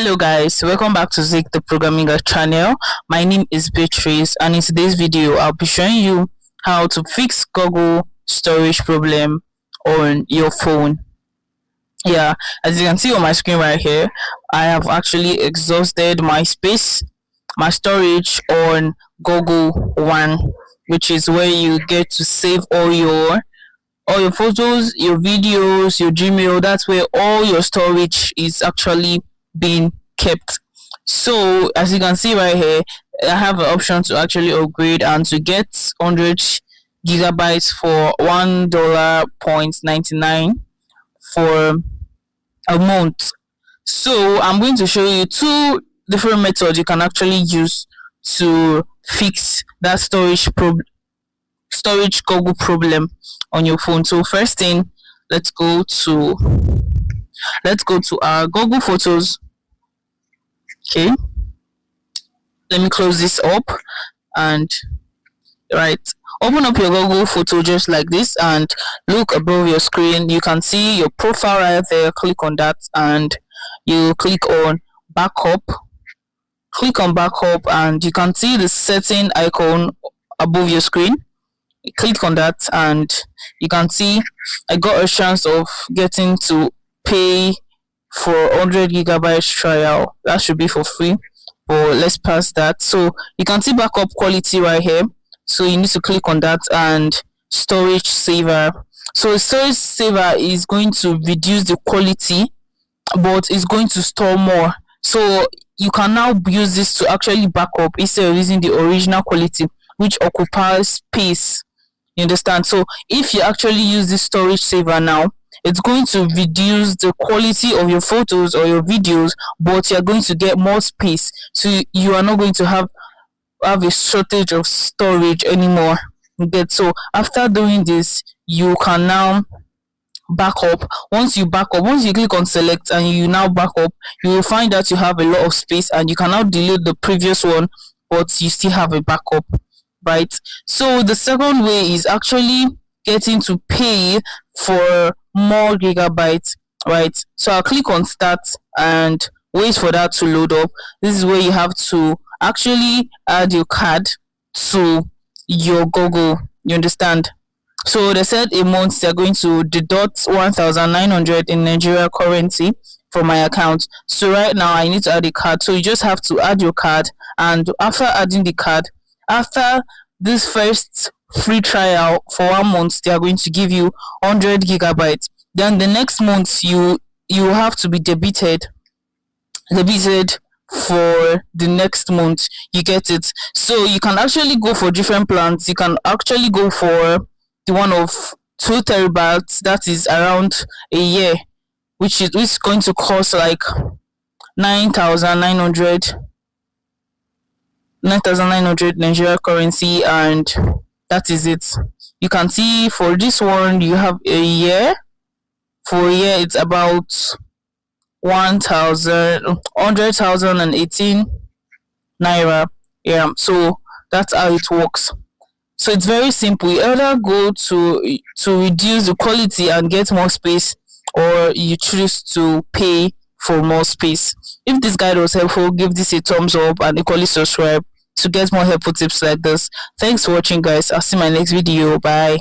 Hello guys, welcome back to Zik the Programming channel. My name is Beatrice, and in today's video I'll be showing you how to fix Google storage problem on your phone. Yeah, as you can see on my screen right here, I have actually exhausted my space, my storage on Google One, which is where you get to save all your photos, your videos, your Gmail. That's where all your storage is actually being kept. So as you can see right here, I have an option to actually upgrade and to get 100 gigabytes for $1.99 for a month. So I'm going to show you two different methods you can actually use to fix that storage Google problem on your phone. So first thing, let's go to our Google Photos. Okay, let me close this up, and right, open up your Google Photo just like this and look above your screen. You can see your profile right there. Click on that and you click on backup. Click on backup and you can see the setting icon above your screen. Click on that and you can see I got a chance of getting to pay for 100 gigabytes trial. That should be for free, but let's pass that. So you can see backup quality right here, so you need to click on that, and storage saver. So storage saver is going to reduce the quality, but it's going to store more. So you can now use this to actually backup instead of using the original quality, which occupies space. You understand? So if you actually use this storage saver now, it's going to reduce the quality of your photos or your videos, but you're going to get more space. So you are not going to have a shortage of storage anymore. So after doing this, you can now back up. Once you click on select and you now back up, you will find that you have a lot of space, and you can now delete the previous one, but you still have a backup. Right, so the second way is actually getting to pay for more gigabytes. Right, so I'll click on start and wait for that to load up. This is where you have to actually add your card to your Google. You understand? So they said a month they're going to deduct 1,900 in Nigeria currency from my account. So right now I need to add a card. So you just have to add your card, and after adding the card, after this first free trial for 1 month, they are going to give you 100 gigabytes. Then the next month you have to be debited for the next month. You get it? So you can actually go for different plans. You can actually go for the one of 2 terabytes, that is around a year, which is going to cost like 9,900 Nigeria currency, and that is it. You can see for this one you have a year. For a year it's about 100,018 naira. Yeah, so that's how it works. So it's very simple. You either go to reduce the quality and get more space, or you choose to pay for more space. If this guide was helpful, give this a thumbs up and equally subscribe to get more helpful tips like this. Thanks for watching, guys. I'll see you in my next video. Bye.